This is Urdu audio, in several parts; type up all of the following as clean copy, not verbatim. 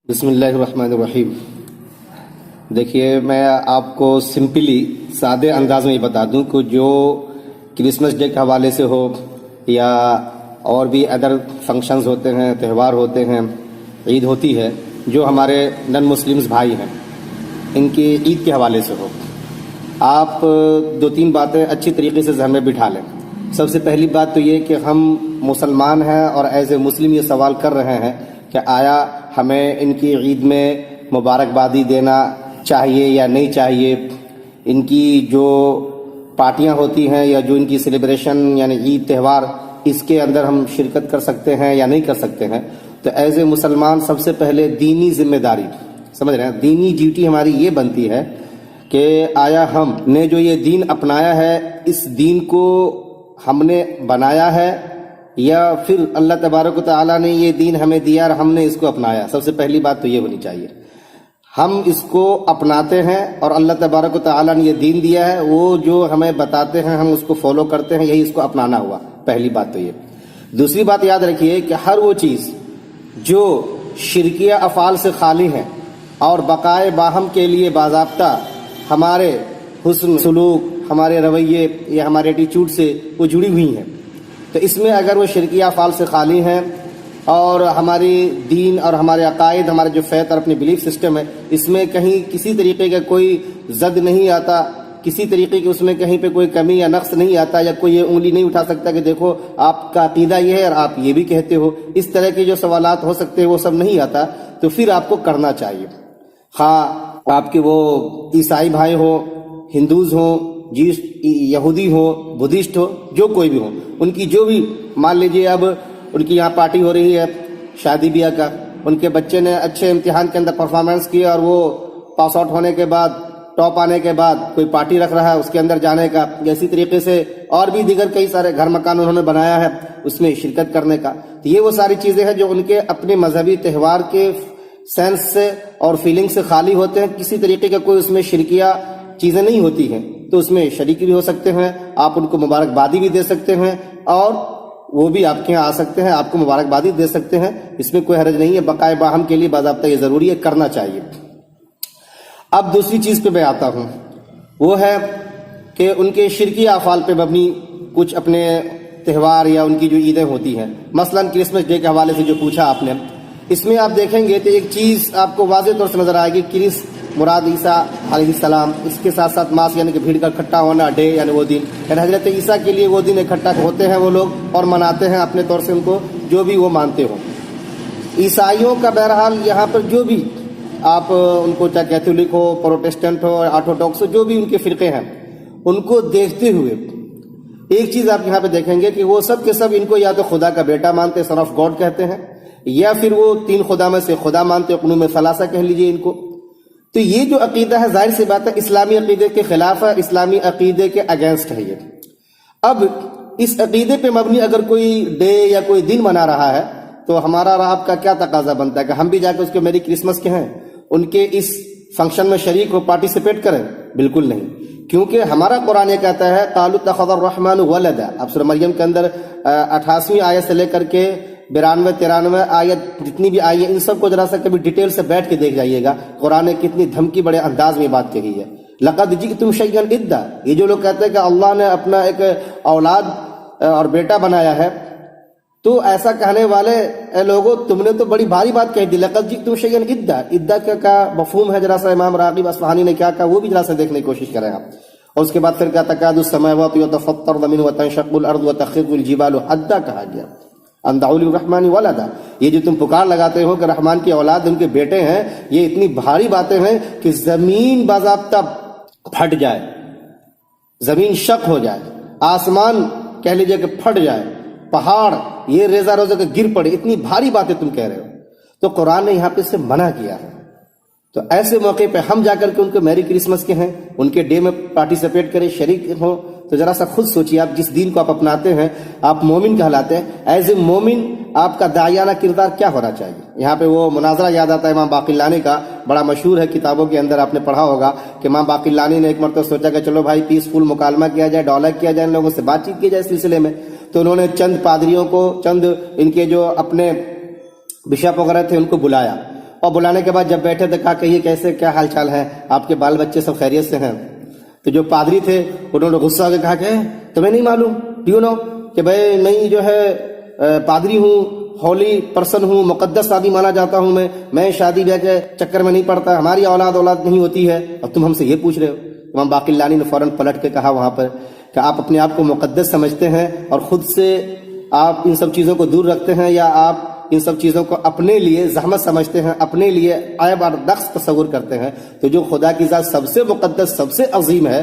بسم اللہ الرحمن الرحیم۔ دیکھیے، میں آپ کو سمپلی سادے انداز میں یہ بتا دوں کہ جو کرسمس ڈے کے حوالے سے ہو یا اور بھی ادر فنکشنز ہوتے ہیں، تہوار ہوتے ہیں، عید ہوتی ہے، جو ہمارے نن مسلمز بھائی ہیں ان کی عید کے حوالے سے ہو، آپ دو تین باتیں اچھی طریقے سے ذہن میں بٹھا لیں۔ سب سے پہلی بات تو یہ کہ ہم مسلمان ہیں اور ایز اے مسلم یہ سوال کر رہے ہیں کہ آیا ہمیں ان کی عید میں مبارکبادی دینا چاہیے یا نہیں چاہیے، ان کی جو پارٹیاں ہوتی ہیں یا جو ان کی سیلیبریشن یعنی عید تہوار، اس کے اندر ہم شرکت کر سکتے ہیں یا نہیں کر سکتے ہیں۔ تو ایز اے مسلمان سب سے پہلے دینی ذمہ داری، سمجھ رہے ہیں، دینی ڈیوٹی ہماری یہ بنتی ہے کہ آیا ہم نے جو یہ دین اپنایا ہے، اس دین کو ہم نے بنایا ہے یا پھر اللہ تبارک و تعالیٰ نے یہ دین ہمیں دیا اور ہم نے اس کو اپنایا۔ سب سے پہلی بات تو یہ ہونی چاہیے، ہم اس کو اپناتے ہیں اور اللہ تبارک و تعالیٰ نے یہ دین دیا ہے، وہ جو ہمیں بتاتے ہیں ہم اس کو فالو کرتے ہیں، یہی اس کو اپنانا ہوا۔ پہلی بات تو یہ۔ دوسری بات یاد رکھیے کہ ہر وہ چیز جو شرکیہ افعال سے خالی ہے اور بقائے باہم کے لیے باضابطہ ہمارے حسن سلوک، ہمارے رویے یا ہمارے ایٹیچیوڈ سے وہ جڑی ہوئی ہیں، تو اس میں اگر وہ شرکیہ افعال سے خالی ہیں اور ہماری دین اور ہمارے عقائد، ہمارے جو فیت اور اپنی بلیف سسٹم ہے، اس میں کہیں کسی طریقے کا کوئی زد نہیں آتا، کسی طریقے کی اس میں کہیں پہ کوئی کمی یا نقص نہیں آتا، یا کوئی یہ انگلی نہیں اٹھا سکتا کہ دیکھو آپ کا عقیدہ یہ ہے اور آپ یہ بھی کہتے ہو، اس طرح کے جو سوالات ہو سکتے ہیں وہ سب نہیں آتا، تو پھر آپ کو کرنا چاہیے۔ خواہ آپ کے وہ عیسائی بھائی ہو، ہندوز ہوں، یہودی ہو، بدھسٹ ہو، جو کوئی بھی ہو، ان کی جو بھی، مان لیجئے اب ان کی یہاں پارٹی ہو رہی ہے شادی بیاہ کا، ان کے بچے نے اچھے امتحان کے اندر پرفارمنس کیا اور وہ پاس آؤٹ ہونے کے بعد، ٹاپ آنے کے بعد کوئی پارٹی رکھ رہا ہے اس کے اندر جانے کا، اسی طریقے سے اور بھی دیگر کئی سارے گھر مکان انہوں نے بنایا ہے اس میں شرکت کرنے کا۔ تو یہ وہ ساری چیزیں ہیں جو ان کے اپنے مذہبی تہوار کے سینس سے اور فیلنگ سے خالی ہوتے ہیں، کسی طریقے کا کوئی اس میں شرکیہ چیزیں نہیں ہوتی ہیں، تو اس میں شریک بھی ہو سکتے ہیں، آپ ان کو مبارکبادی بھی دے سکتے ہیں اور وہ بھی آپ کے یہاں آ سکتے ہیں، آپ کو مبارکبادی دے سکتے ہیں، اس میں کوئی حرج نہیں ہے۔ بقائے باہم کے لیے باضابطہ یہ ضروری ہے، کرنا چاہیے۔ اب دوسری چیز پہ میں آتا ہوں، وہ ہے کہ ان کے شرکی افعال پہ مبنی کچھ اپنے تہوار یا ان کی جو عیدیں ہوتی ہیں، مثلا کرسمس ڈے کے حوالے سے جو پوچھا آپ نے، اس میں آپ دیکھیں گے تو ایک چیز آپ کو واضح طور سے نظر آئے گی، کرس مراد عیسیٰ علیہ السلام، اس کے ساتھ ساتھ ماس یعنی کہ بھیڑ کا اکٹھا ہونا، ڈے یعنی وہ دن، یعنی حضرت عیسیٰ کے لیے وہ دن اکٹھا ہوتے ہیں وہ لوگ اور مناتے ہیں اپنے طور سے ان کو جو بھی وہ مانتے ہوں۔ عیسائیوں کا بہرحال یہاں پر جو بھی آپ ان کو چاہے کیتھولک ہو، پروٹسٹنٹ ہو، آرتھوڈاکس ہو، جو بھی ان کے فرقے ہیں، ان کو دیکھتے ہوئے ایک چیز آپ یہاں پہ دیکھیں گے کہ وہ سب کے سب ان کو یا تو خدا کا بیٹا مانتے، سن آف گاڈ کہتے ہیں، یا پھر وہ تین خدا میں سے خدا مانتے، اقنوم ثلاثہ کہہ لیجئے ان کو۔ تو یہ جو عقیدہ ہے ظاہر سی بات ہے اسلامی عقیدے کے خلاف ہے، اسلامی عقیدے کے اگینسٹ ہے یہ۔ اب اس عقیدے پہ مبنی اگر کوئی ڈے یا کوئی دن منا رہا ہے تو ہمارا اور آپ کا کیا تقاضا بنتا ہے کہ ہم بھی جا کے اس کے میری کرسمس کے ہیں ان کے اس فنکشن میں شریک ہو، پارٹیسپیٹ کریں؟ بالکل نہیں، کیونکہ ہمارا قرآن یہ کہتا ہے قالوا اتخذ الرحمن ولدا۔ اب سورہ مریم کے اندر 88ویں آیت سے لے کر کے 92 93 آیت جتنی بھی آئی ہے، ان سب کو ذرا سا کبھی ڈیٹیل سے بیٹھ کے دیکھ جائیے گا، قرآن نے کتنی دھمکی بڑے انداز میں بات کہی ہے۔ لقد جئتم شیئا ادا، یہ جو لوگ کہتے ہیں کہ اللہ نے اپنا ایک اولاد اور بیٹا بنایا ہے، تو ایسا کہنے والے اے لوگوں تم نے تو بڑی بھاری بات کہہ دی۔ لقد جئتم شیئا ادا، ادا کا مفہوم ہے، ذرا سا امام راغب اصفہانی نے کیا کہا وہ بھی ذرا سا دیکھنے کی کوشش کریں آپ۔ اور اس کے بعد پھر کہا تکاد السماوات یتفطرن منه وتنشق الارض وتخر الجبال حدا کہا گیا، ان دعوا للرحمن ولدا، یہ جو تم پکار لگاتے ہو کہ رحمان کی اولاد ان کے بیٹے ہیں، یہ اتنی بھاری باتیں ہیں کہ زمین باضابطہ پھٹ جائے، زمین شق ہو جائے، آسمان کہہ لیجئے کہ پھٹ جائے، پہاڑ یہ ریزہ روزہ کے گر پڑے، اتنی بھاری باتیں تم کہہ رہے ہو۔ تو قرآن نے یہاں پہ سے منع کیا ہے۔ تو ایسے موقع پہ ہم جا کر کے ان کو میری کرسمس کے ہیں، ان کے ڈے میں پارٹیسپیٹ کریں، شریک ہوں، تو ذرا سا خود سوچیے، آپ جس دین کو آپ اپناتے ہیں، آپ مومن کہلاتے ہیں، ایز اے مومن آپ کا داعیانہ کردار کیا ہونا چاہیے؟ یہاں پہ وہ مناظرہ یاد آتا ہے امام باقلانی کا، بڑا مشہور ہے، کتابوں کے اندر آپ نے پڑھا ہوگا کہ امام باقلانی نے ایک مرتبہ سوچا کہ چلو بھائی پیسفل مکالمہ کیا جائے، ڈائلاگ کیا جائے، ان لوگوں سے بات چیت کی جائے اس سلسلے میں۔ تو انہوں نے چند پادریوں کو، چند ان کے جو اپنے بشپ وغیرہ تھے ان کو بلایا، اور بلانے کے بعد جب بیٹھے تو کہا کہیے کیسے کیا حال چال ہے, آپ کے بال بچے سب خیریت سے ہیں؟ تو جو پادری تھے انہوں نے غصہ ہو کے کہا کہ تمہیں نہیں معلوم, ڈو یو نو, کہ بھائی میں جو ہے پادری ہوں, ہولی پرسن ہوں, مقدس آدمی مانا جاتا ہوں, میں شادی بیاہ کے چکر میں نہیں پڑتا, ہماری اولاد نہیں ہوتی ہے, اور تم ہم سے یہ پوچھ رہے ہو. امام باقرلانی نے فوراً پلٹ کے کہا وہاں پر کہ آپ اپنے آپ کو مقدس سمجھتے ہیں اور خود سے آپ ان سب چیزوں کو دور رکھتے ہیں, یا آپ ان سب چیزوں کو اپنے لیے زحمت سمجھتے ہیں, اپنے لیے عیب اور نقص تصور کرتے ہیں؟ تو جو خدا کی ذات سب سے مقدس سب سے عظیم ہے,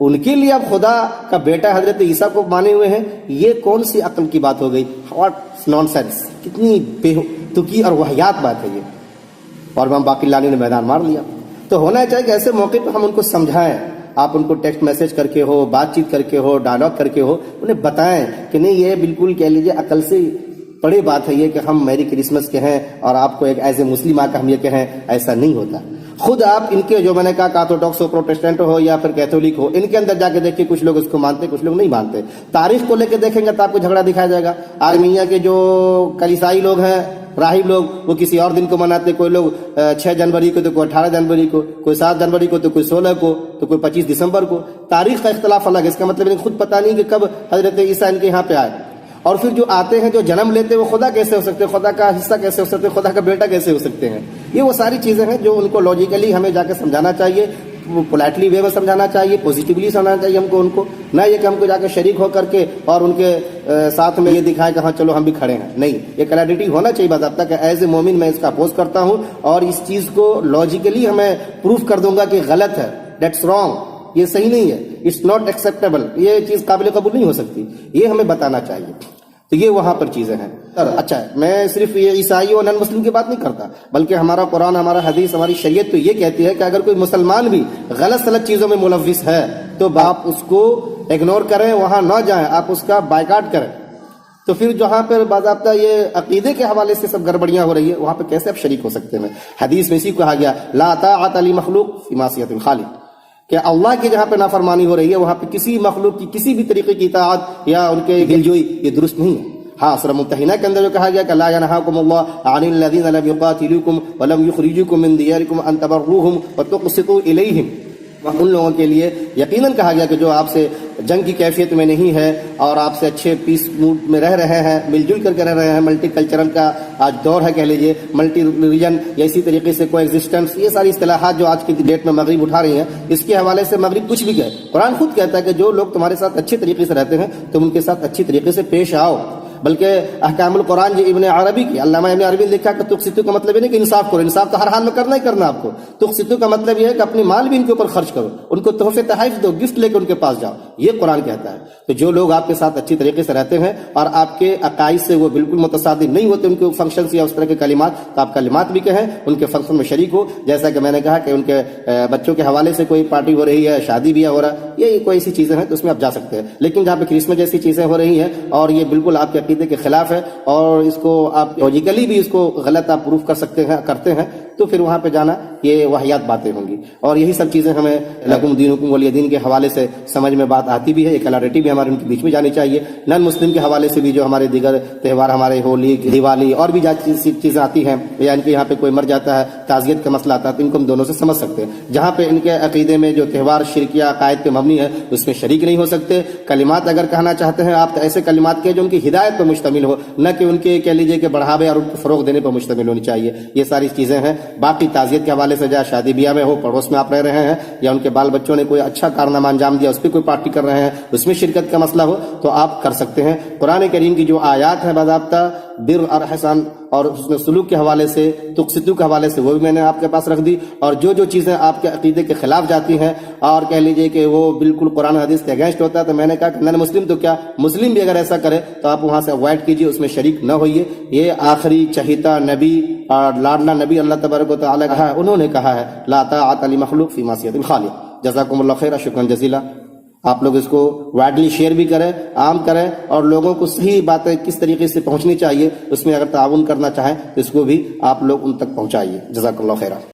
ان کے لیے آپ خدا کا بیٹا حضرت عیسیٰ کو مانے ہوئے ہیں, یہ کون سی عقل کی بات ہو گئی؟ واٹ نان سینس, کتنی بے تکی اور وحیات بات ہے یہ. اور امام باقرلانی نے میدان مار لیا. تو ہونا چاہیے کہ ایسے موقع پہ ہم ان کو سمجھائیں, آپ ان کو ٹیکسٹ میسج کر کے ہو, بات چیت کر کے ہو, ڈائلاگ کر کے ہو, انہیں بتائیں کہ نہیں یہ بالکل کہہ لیجیے عقل سے بڑی بات ہے یہ کہ ہم میری کرسمس کے ہیں اور آپ کو ایک ایز اے مسلم آ کر ہم یہ کہیں, ایسا نہیں ہوتا. خود آپ ان کے جو میں نے کہا آرتھوڈاکس ہو, پروٹسٹنٹ ہو یا پھر کیتھولک ہو, ان کے اندر جا کے دیکھیں کچھ لوگ اس کو مانتے کچھ لوگ نہیں مانتے. تاریخ کو لے کے دیکھیں گے تو آپ کو جھگڑا دکھایا جائے گا. آرمینیا کے جو کلیسائی لوگ ہیں, راہب لوگ, وہ کسی اور دن کو مناتے, کوئی لوگ 6 جنوری کو, تو کوئی 18 جنوری کو, کوئی 7 جنوری کو, تو کوئی 16 کو, تو کوئی 25 دسمبر کو. تاریخ کا اختلاف الگ ہے, اس کا مطلب خود پتہ نہیں کہ کب حضرت عیسیٰ ان کے یہاں پہ آئے. اور پھر جو آتے ہیں جو جنم لیتے ہیں وہ خدا کیسے ہو سکتے ہیں, خدا کا حصہ کیسے ہو سکتے ہیں, خدا کا بیٹا کیسے ہو سکتے ہیں؟ یہ وہ ساری چیزیں ہیں جو ان کو لاجیکلی ہمیں جا کے سمجھانا چاہیے, پولائٹلی وے میں سمجھانا چاہیے, پوزیٹیولی سمجھانا چاہیے ہم کو ان کو, نہ یہ کہ ہم کو جا کے شریک ہو کر کے اور ان کے ساتھ میں یہ دکھائے کہ ہاں چلو ہم بھی کھڑے ہیں. نہیں, یہ کلیئرٹی ہونا چاہیے باضابطہ کہ ایز اے مومن میں اس کا اپوز کرتا ہوں اور اس چیز کو لاجیکلی ہمیں پروف کر دوں گا کہ غلط ہے, دیٹس رانگ, یہ صحیح نہیں ہے, اٹس ناٹ ایکسیپٹیبل, یہ چیز قابل قبول نہیں ہو سکتی, یہ ہمیں بتانا چاہیے. تو یہ وہاں پر چیزیں ہیں. اچھا, میں صرف یہ عیسائی اور نان مسلم کی بات نہیں کرتا, بلکہ ہمارا قرآن, ہمارا حدیث, ہماری شریعت تو یہ کہتی ہے کہ اگر کوئی مسلمان بھی غلط سلط چیزوں میں ملوث ہے تو آپ اس کو اگنور کریں, وہاں نہ جائیں, آپ اس کا بائیکاٹ کریں. تو پھر جہاں پر باضابطہ یہ عقیدے کے حوالے سے سب گڑبڑیاں ہو رہی ہے, وہاں پہ کیسے آپ شریک ہو سکتے ہیں؟ حدیث میں اسی کو کہا گیا لا طاعۃ لمخلوق فی معصیۃ الخالق, کہ اللہ کی جہاں پہ نافرمانی ہو رہی ہے وہاں پہ کسی مخلوق کی کسی بھی طریقے کی اطاعت یا ان کے دلجوئی یہ درست نہیں ہے. ہاں, سورہ ممتحنہ کے اندر جو کہا گیا کہ لا ینہاکم اللہ عن الذین لم یقاتلوکم ولم یخرجوکم من دیارکم ان تبروہم وتقسطوا الیہم, ان لوگوں کے لیے یقیناً کہا گیا کہ جو آپ سے جنگ کی کیفیت میں نہیں ہے اور آپ سے اچھے پیس موڈ میں رہ رہے ہیں, مل جل کر کے رہ رہے ہیں. ملٹی کلچرل کا آج دور ہے, کہہ لیجیے ملٹی ریلیجن یا اسی طریقے سے کو ایگزسٹنس, یہ ساری اصطلاحات جو آج کی ڈیٹ میں مغرب اٹھا رہی ہیں, اس کے حوالے سے مغرب کچھ بھی کہے. قرآن خود کہتا ہے کہ جو لوگ تمہارے ساتھ اچھے طریقے سے رہتے ہیں تم ان کے ساتھ اچھی طریقے سے پیش آؤ. بلکہ احکام القرآن جو ابن عربی کی, علامہ ابن عربی نے لکھا کہ تقسطوا کا مطلب یہ نہیں کہ انصاف کرو, انصاف تو ہر حال میں کرنا ہی کرنا آپ کو. تقسطوا کا مطلب یہ ہے کہ اپنی مال بھی ان کے اوپر خرچ کرو, ان کو تحفے تحائف دو, گفٹ لے کے ان کے پاس جاؤ, یہ قرآن کہتا ہے. تو جو لوگ آپ کے ساتھ اچھی طریقے سے رہتے ہیں اور آپ کے عقائد سے وہ بالکل متصادم نہیں ہوتے, ان کے فنکشنز یا اس طرح کے کلمات, تو آپ کلمات بھی کہیں, ان کے فنکشن میں شریک ہو. جیسا کہ میں نے کہا کہ ان کے بچوں کے حوالے سے کوئی پارٹی ہو رہی ہے, شادی بیاہ ہو رہا ہے, یہ کوئی ایسی چیزیں ہیں تو اس میں آپ جا سکتے ہیں. لیکن جہاں پہ کرسمس جیسی چیزیں ہو رہی ہیں اور یہ بالکل آپ کے عقیدے کے خلاف ہے اور اس کو آپ لاجیکلی بھی اس کو غلط آپ پروف کر سکتے ہیں, کرتے ہیں, تو پھر وہاں پہ جانا یہ واہیات باتیں ہوں گی. اور یہی سب چیزیں ہمیں لکم دینکم ولی دین کے حوالے سے سمجھ میں بات آتی بھی ہے, ایک کلیئرٹی بھی ہمارے ان کے بیچ میں جانی چاہیے. نان مسلم کے حوالے سے بھی جو ہمارے دیگر تہوار, ہمارے ہولی, دیوالی اور بھی چیزیں آتی ہیں, یا ان کے یہاں پہ کوئی مر جاتا ہے, تعزیت کا مسئلہ آتا ہے, تو ان کو ہم دونوں سے سمجھ سکتے ہیں. جہاں پہ ان کے عقیدے میں جو تہوار شرکیہ عقائد پہ مبنی ہے اس میں شریک نہیں ہو سکتے. کلمات اگر کہنا چاہتے ہیں آپ تو ایسے کلمات کے جو ان کی ہدایت پر مشتمل ہو, نہ کہ ان کے کہہ لیجیے کہ بڑھاوے اور ان کو فروغ دینے پر مشتمل ہونی چاہیے. یہ ساری چیزیں ہیں. باقی تعزیت کے حوالے سے جہاں شادی بیاہ میں ہو, پڑوس میں آپ رہ رہے ہیں, یا ان کے بال بچوں نے کوئی اچھا کارنامہ انجام دیا اس پہ کوئی پارٹی کر رہے ہیں, اس میں شرکت کا مسئلہ ہو, تو آپ کر سکتے ہیں. قرآن کریم کی جو آیات ہیں باضابطہ بر اور احسان اور حسن سلوک کے حوالے سے, تقسطوا کے حوالے سے, وہ بھی میں نے آپ کے پاس رکھ دی. اور جو چیزیں آپ کے عقیدے کے خلاف جاتی ہیں اور کہہ لیجئے کہ وہ بالکل قرآن حدیث کے اگینسٹ ہوتا ہے, تو میں نے کہا کہ نان مسلم تو کیا مسلم بھی اگر ایسا کرے تو آپ وہاں سے اوائڈ کیجیے, اس میں شریک نہ ہوئیے. یہ آخری چہیتا نبی اور لاڈلا نبی اللہ تبارک و تعالی کہا ہے, انہوں نے کہا ہے لا طاعۃ لمخلوق فی معصیۃ الخالق. جزاکم اللہ خیر, شکرا جزیلا. آپ لوگ اس کو وائڈلی شیئر بھی کریں, عام کریں, اور لوگوں کو صحیح باتیں کس طریقے سے پہنچنی چاہیے اس میں اگر تعاون کرنا چاہیں تو اس کو بھی آپ لوگ ان تک پہنچائیے. جزاک اللہ خیر.